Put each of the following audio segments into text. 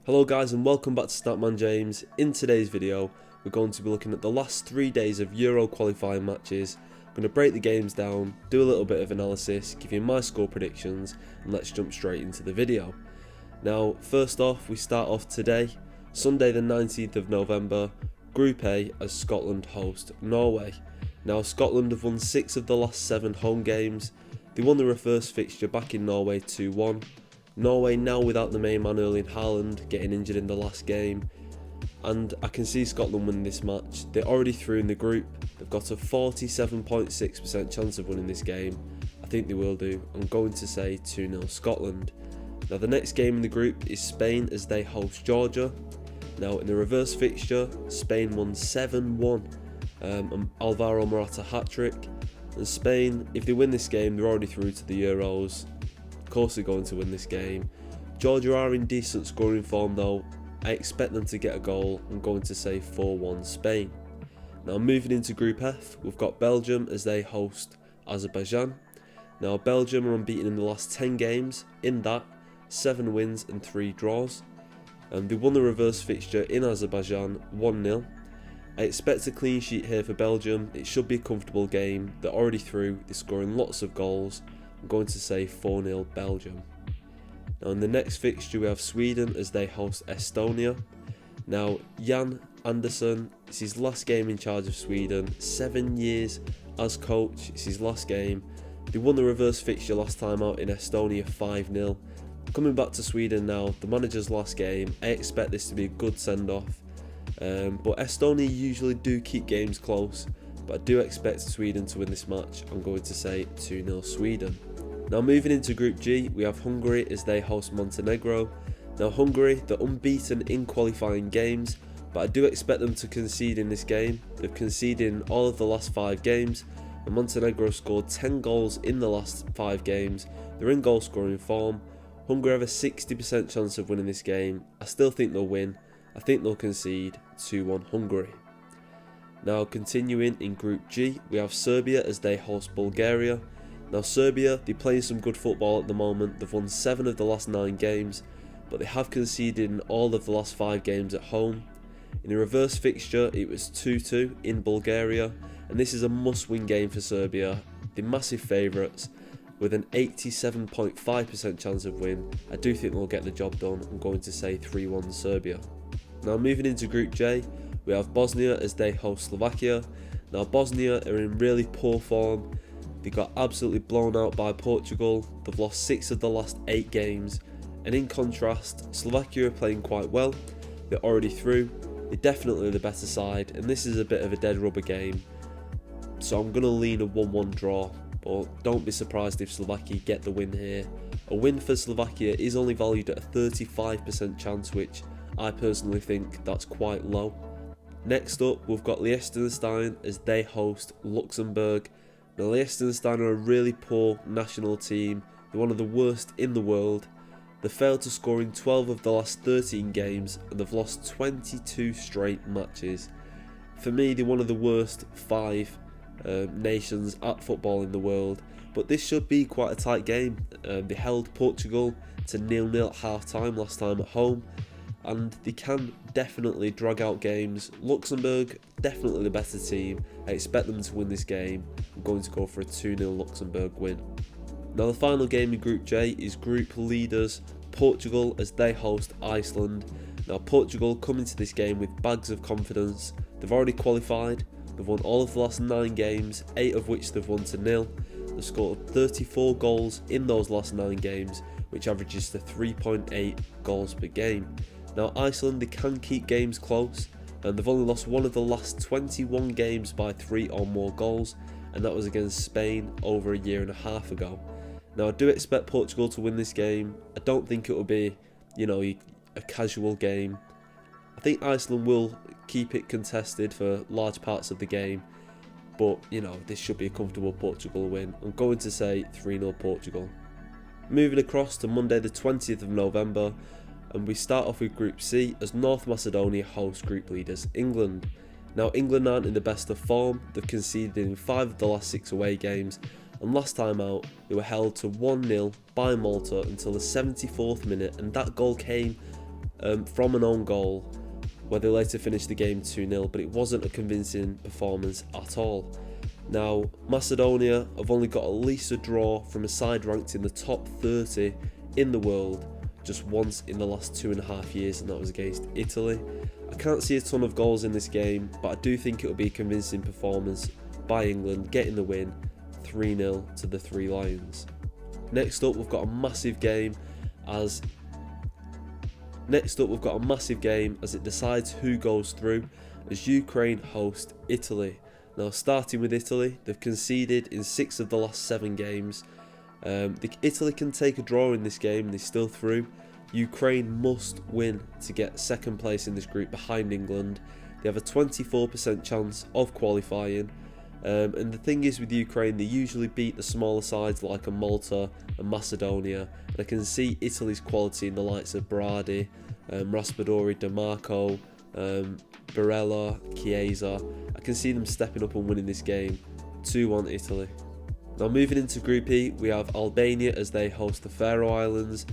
Hello guys and welcome back to StatmanJames. In today's video we're going to be looking at the last 3 days of Euro qualifying matches. I'm going to break the games down, do a little bit of analysis, give you my score predictions, and let's jump straight into the video. Now first off, we start off today, Sunday the 19th of November, Group A, as Scotland host Norway. Now Scotland have won 6 of the last 7 home games. They won the reverse fixture back in Norway 2-1. Norway now without the main man Erling Haaland getting injured in the last game, and I can see Scotland win this match. They're already through in the group. They've got a 47.6% chance of winning this game. I think they will do. I'm going to say 2-0 Scotland. Now the next game in the group is Spain as they host Georgia. Now in the reverse fixture, Spain won 7-1, Alvaro Morata hat-trick, and Spain, if they win this game, they're already through to the Euros. Of course they're going to win this game. Georgia are in decent scoring form though. I expect them to get a goal. I'm going to say 4-1 Spain. Now moving into Group F, we've got Belgium as they host Azerbaijan. Now Belgium are unbeaten in the last 10 games, in that 7 wins and 3 draws. They won the reverse fixture in Azerbaijan 1-0. I expect a clean sheet here for Belgium. It should be a comfortable game. They're already through, they're scoring lots of goals. I'm going to say 4-0 Belgium. Now in the next fixture we have Sweden as they host Estonia. Now Jan Andersson, it's his last game in charge of Sweden, 7 years as coach, it's his last game. They won the reverse fixture last time out in Estonia 5-0. Coming back to Sweden now, the manager's last game, I expect this to be a good send-off. But Estonia usually do keep games close, but I do expect Sweden to win this match. I'm going to say 2-0 Sweden. Now moving into Group G, we have Hungary as they host Montenegro. Now Hungary, they're unbeaten in qualifying games, but I do expect them to concede in this game. They've conceded in all of the last 5 games, and Montenegro scored 10 goals in the last 5 games. They're in goal scoring form. Hungary have a 60% chance of winning this game. I still think they'll win. I think they'll concede 2-1 Hungary. Now continuing in Group G, we have Serbia as they host Bulgaria. Now Serbia, they're playing some good football at the moment. They've won 7 of the last 9 games, but they have conceded in all of the last 5 games at home. In a reverse fixture, it was 2-2 in Bulgaria, and this is a must-win game for Serbia. They're massive favourites with an 87.5% chance of win. I do think they'll get the job done. I'm going to say 3-1 Serbia. Now moving into Group J, we have Bosnia as they host Slovakia. Now Bosnia are in really poor form. They got absolutely blown out by Portugal. They've lost 6 of the last 8 games. And in contrast, Slovakia are playing quite well. They're already through. They're definitely the better side, and this is a bit of a dead rubber game. So I'm going to lean a 1-1 draw, but don't be surprised if Slovakia get the win here. A win for Slovakia is only valued at a 35% chance, which I personally think that's quite low. Next up, we've got Liechtenstein as they host Luxembourg. Now Liechtenstein are a really poor national team. They're one of the worst in the world. They failed to score in 12 of the last 13 games, and they've lost 22 straight matches. For me, they're one of the worst 5 nations at football in the world, but this should be quite a tight game. They held Portugal to 0-0 at half time last time at home, and they can definitely drag out games. Luxembourg, definitely the better team. I expect them to win this game. I'm going to go for a 2-0 Luxembourg win. Now the final game in Group J is group leaders Portugal as they host Iceland. Now Portugal come into this game with bags of confidence. They've already qualified. They've won all of the last 9 games, 8 of which they've won to 0. They've scored 34 goals in those last 9 games, which averages to 3.8 goals per game. Now Iceland, they can keep games close, and they've only lost 1 of the last 21 games by 3 or more goals, and that was against Spain over a year and a half ago. Now I do expect Portugal to win this game. I don't think it will be, a casual game. I think Iceland will keep it contested for large parts of the game, but this should be a comfortable Portugal win. I'm going to say 3-0 Portugal. Moving across to Monday the 20th of November, and we start off with Group C as North Macedonia host group leaders England. Now England aren't in the best of form. They've conceded in 5 of the last 6 away games, and last time out they were held to 1-0 by Malta until the 74th minute, and that goal came from an own goal, where they later finished the game 2-0, but it wasn't a convincing performance at all. Now, Macedonia have only got at least a draw from a side ranked in the top 30 in the world just once in the last 2.5 years, and that was against Italy. I can't see a ton of goals in this game, but I do think it will be a convincing performance by England, getting the win 3-0 to the Three Lions. Next up, we've got a massive game as it decides who goes through, as Ukraine host Italy. Now, starting with Italy, they've conceded in 6 of the last 7 games. Italy can take a draw in this game and they're still through. Ukraine must win to get second place in this group behind England. They have a 24% chance of qualifying. And the thing is with Ukraine, they usually beat the smaller sides like a Malta and Macedonia. And I can see Italy's quality in the likes of Berardi, Raspadori, DeMarco, Barella, Chiesa. I can see them stepping up and winning this game 2-1 Italy. Now, moving into Group E, we have Albania as they host the Faroe Islands.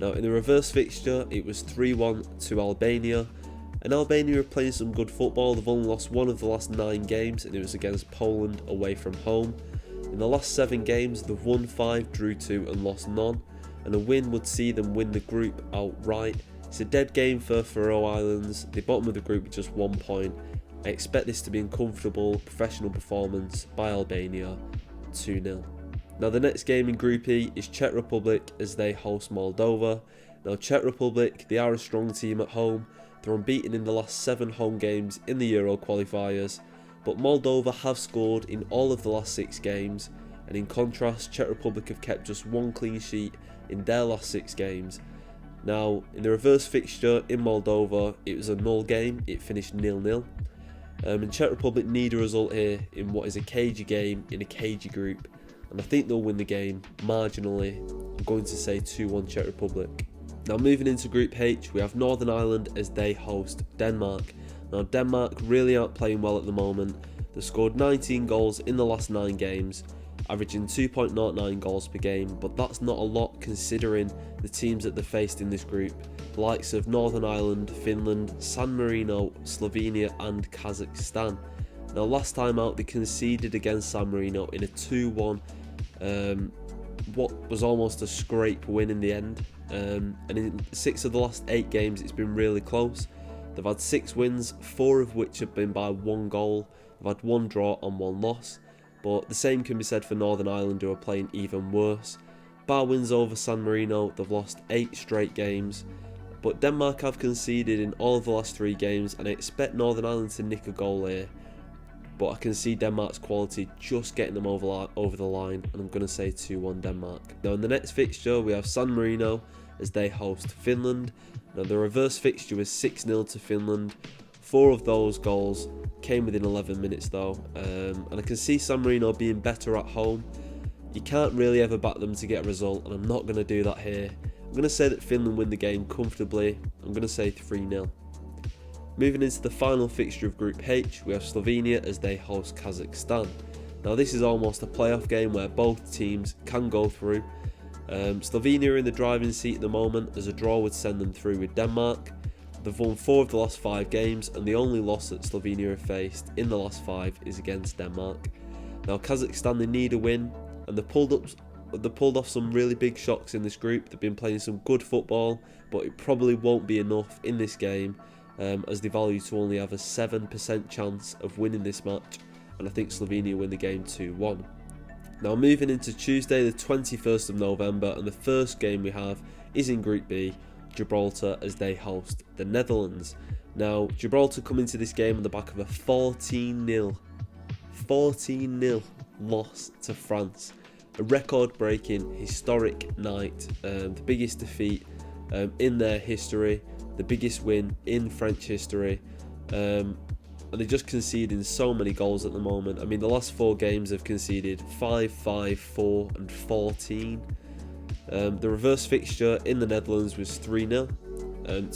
Now, in the reverse fixture, it was 3-1 to Albania. And Albania are playing some good football. They've only lost 1 of the last 9 games, and it was against Poland away from home. In the last 7 games, they've won 5, drew 2 and lost none. And a win would see them win the group outright. It's a dead game for Faroe Islands. The bottom of the group with just 1 point. I expect this to be a comfortable, professional performance by Albania, 2-0. Now, the next game in Group E is Czech Republic as they host Moldova. Now, Czech Republic, they are a strong team at home. They're unbeaten in the last 7 home games in the Euro qualifiers, but Moldova have scored in all of the last 6 games, and in contrast, Czech Republic have kept just 1 clean sheet in their last 6 games. Now, in the reverse fixture in Moldova, it was a null game, it finished 0-0. And Czech Republic need a result here in what is a cagey game in a cagey group, and I think they'll win the game marginally. I'm going to say 2-1 Czech Republic. Now, moving into Group H, we have Northern Ireland as they host Denmark. Now, Denmark really aren't playing well at the moment. They've scored 19 goals in the last 9 games, averaging 2.09 goals per game, but that's not a lot considering the teams that they've faced in this group, the likes of Northern Ireland, Finland, San Marino, Slovenia and Kazakhstan. Now, last time out they conceded against San Marino in a 2-1, what was almost a scrape win in the end. And in 6 of the last 8 games it's been really close. They've had 6 wins, 4 of which have been by 1 goal. They've had 1 draw and 1 loss. But the same can be said for Northern Ireland, who are playing even worse. Bar wins over San Marino, they've lost 8 straight games. But Denmark have conceded in all of the last 3 games, and I expect Northern Ireland to nick a goal here. But I can see Denmark's quality just getting them over the line, and I'm going to say 2-1 Denmark. Now, in the next fixture, we have San Marino as they host Finland. Now, the reverse fixture was 6-0 to Finland. 4 of those goals came within 11 minutes though, and I can see San Marino being better at home. You can't really ever back them to get a result, and I'm not going to do that here. I'm going to say that Finland win the game comfortably. I'm going to say 3-0. Moving into the final fixture of Group H, we have Slovenia as they host Kazakhstan. Now, this is almost a playoff game where both teams can go through. Slovenia are in the driving seat at the moment, as a draw would send them through with Denmark. They've won 4 of the last 5 games, and the only loss that Slovenia have faced in the last 5 is against Denmark. Now, Kazakhstan, they need a win, and they pulled off some really big shocks in this group. They've been playing some good football, but it probably won't be enough in this game, as they value to only have a 7% chance of winning this match, and I think Slovenia win the game 2-1. Now, moving into Tuesday the 21st of November, and the first game we have is in Group B, Gibraltar as they host the Netherlands. Now, Gibraltar come into this game on the back of a 14-0 loss to France. A record-breaking, historic night, the biggest defeat in their history, the biggest win in French history, and they're just conceding so many goals at the moment. I mean, the last 4 games have conceded 5, 5, 4 and 14. The reverse fixture in the Netherlands was 3-0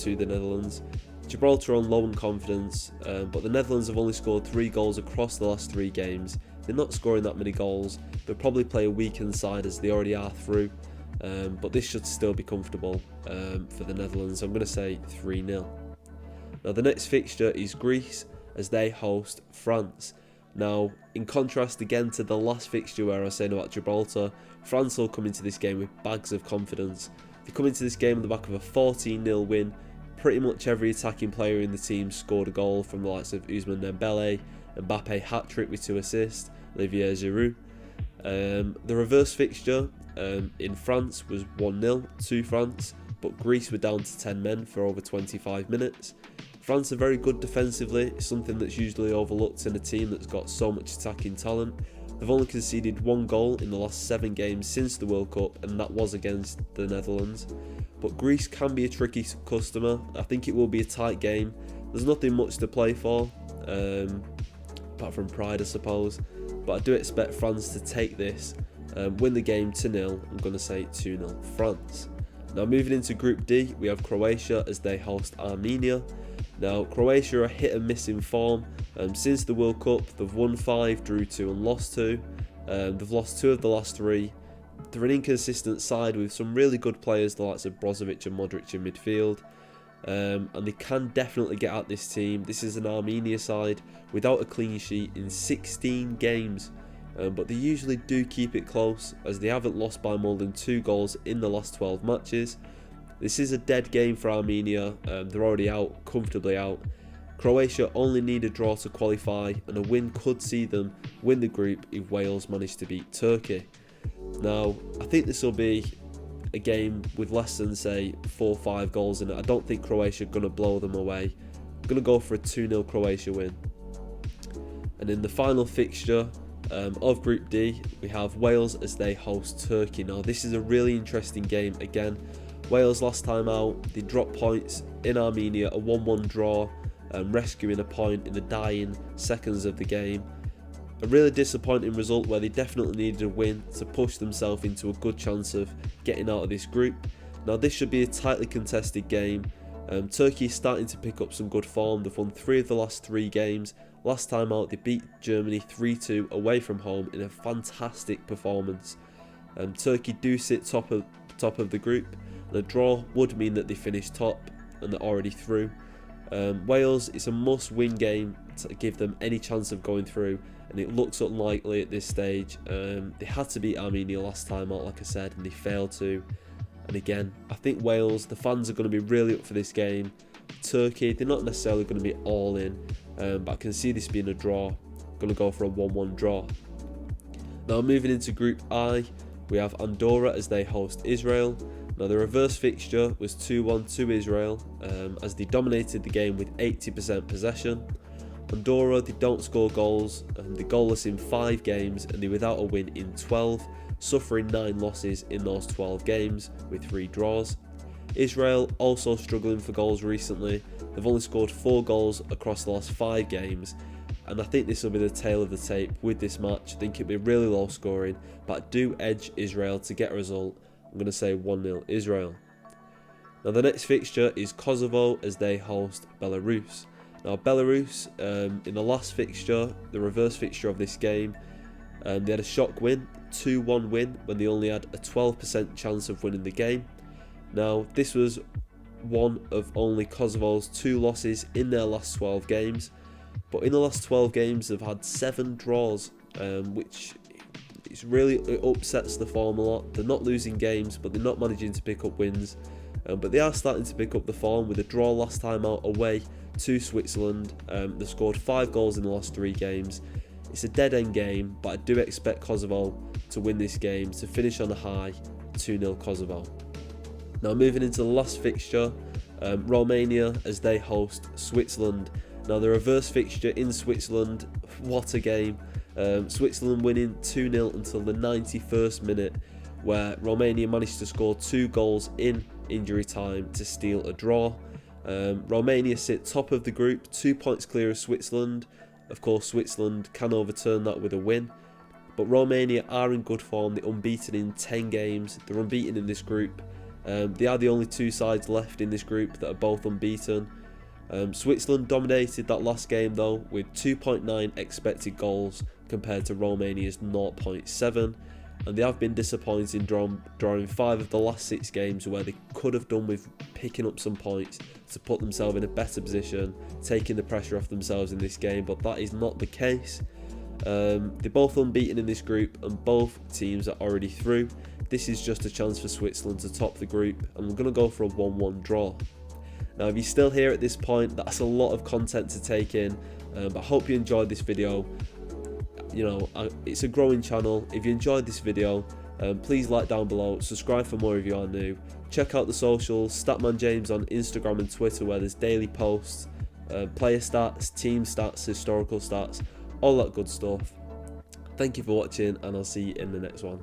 to the Netherlands. Gibraltar on low in confidence, but the Netherlands have only scored 3 goals across the last 3 games. They're not scoring that many goals. They'll probably play a weakened side as they already are through. but this should still be comfortable for the Netherlands. I'm going to say 3-0. Now the next fixture is Greece as they host France. Now, in contrast again to the last fixture where I was saying about Gibraltar, France will come into this game with bags of confidence. They come into this game on the back of a 14-0 win. Pretty much every attacking player in the team scored a goal, from the likes of Ousmane Dembele, Mbappe hat-trick with 2 assists, Olivier Giroud. The reverse fixture in France was 1-0 to France, but Greece were down to 10 men for over 25 minutes. France are very good defensively, something that's usually overlooked in a team that's got so much attacking talent. They've only conceded 1 goal in the last 7 games since the World Cup, and that was against the Netherlands. But Greece can be a tricky customer. I think it will be a tight game. There's nothing much to play for, apart from pride, I suppose. But I do expect France to take this, win the game 2-0. I'm going to say 2-0 France. Now moving into Group D, we have Croatia as they host Armenia. Now, Croatia are hit and miss in form. Since the World Cup, they've won 5, drew 2 and lost 2. They've lost 2 of the last 3. They're an inconsistent side with some really good players, the likes of Brozovic and Modric in midfield. And they can definitely get at this team. This is an Armenia side without a clean sheet in 16 games. But they usually do keep it close, as they haven't lost by more than 2 goals in the last 12 matches. This is a dead game for Armenia. They're already out, comfortably out. Croatia only need a draw to qualify, and a win could see them win the group if Wales manage to beat Turkey. Now, I think this will be a game with less than, say, 4 or 5 goals in it. I don't think Croatia are going to blow them away. I'm going to go for a 2-0 Croatia win. And in the final fixture of Group D, we have Wales as they host Turkey. Now, this is a really interesting game again. Wales last time out, they dropped points in Armenia, a 1-1 draw, rescuing a point in the dying seconds of the game. A really disappointing result where they definitely needed a win to push themselves into a good chance of getting out of this group. Now this should be a tightly contested game. Turkey is starting to pick up some good form. They've won 3 of the last 3 games. Last time out they beat Germany 3-2 away from home in a fantastic performance. Turkey do sit top of the group. The draw would mean that they finish top and they're already through. Wales, it's a must-win game to give them any chance of going through, and it looks unlikely at this stage. They had to beat Armenia last time out, like I said, and they failed to. And again, I think Wales, the fans are going to be really up for this game. Turkey, they're not necessarily going to be all in, but I can see this being a draw. I'm going to go for a 1-1 draw. Now moving into Group I, we have Andorra as they host Israel. Now the reverse fixture was 2-1 to Israel, as they dominated the game with 80% possession. Andorra, they don't score goals, they're goalless in 5 games, and they're without a win in 12, suffering 9 losses in those 12 games with 3 draws. Israel also struggling for goals recently. They've only scored 4 goals across the last 5 games, and I think this will be the tail of the tape with this match. I think it'll be really low scoring, but I do edge Israel to get a result. I'm going to say 1-0 Israel. Now the next fixture is Kosovo as they host Belarus. Now Belarus, in the last fixture, the reverse fixture of this game, they had a shock win, 2-1 win, when they only had a 12% chance of winning the game. Now this was one of only Kosovo's 2 losses in their last 12 games, but in the last 12 games they've had 7 draws, which it upsets the form a lot. They're not losing games, but they're not managing to pick up wins. But they are starting to pick up the form with a draw last time out away to Switzerland. They've scored 5 goals in the last 3 games. It's a dead-end game, but I do expect Kosovo to win this game to finish on a high, 2-0 Kosovo. Now moving into the last fixture, Romania as they host Switzerland. Now the reverse fixture in Switzerland, what a game. Switzerland winning 2-0 until the 91st minute, where Romania managed to score 2 goals in injury time to steal a draw. Romania sit top of the group, 2 points clear of Switzerland. Of course, Switzerland can overturn that with a win, but Romania are in good form. They're unbeaten in 10 games. They're unbeaten in this group. They are the only 2 sides left in this group that are both unbeaten. Switzerland dominated that last game though with 2.9 expected goals compared to Romania's 0.7. and they have been disappointing, drawing 5 of the last 6 games where they could have done with picking up some points to put themselves in a better position, taking the pressure off themselves in this game, but that is not the case. They're both unbeaten in this group and both teams are already through. This is just a chance for Switzerland to top the group, and we're going to go for a 1-1 draw. Now if you're still here at this point, that's a lot of content to take in, but I hope you enjoyed this video. You know, it's a growing channel. If you enjoyed this video, please like down below, subscribe for more if you are new. Check out the socials, StatmanJames on Instagram and Twitter, where there's daily posts, player stats, team stats, historical stats, all that good stuff. Thank you for watching, and I'll see you in the next one.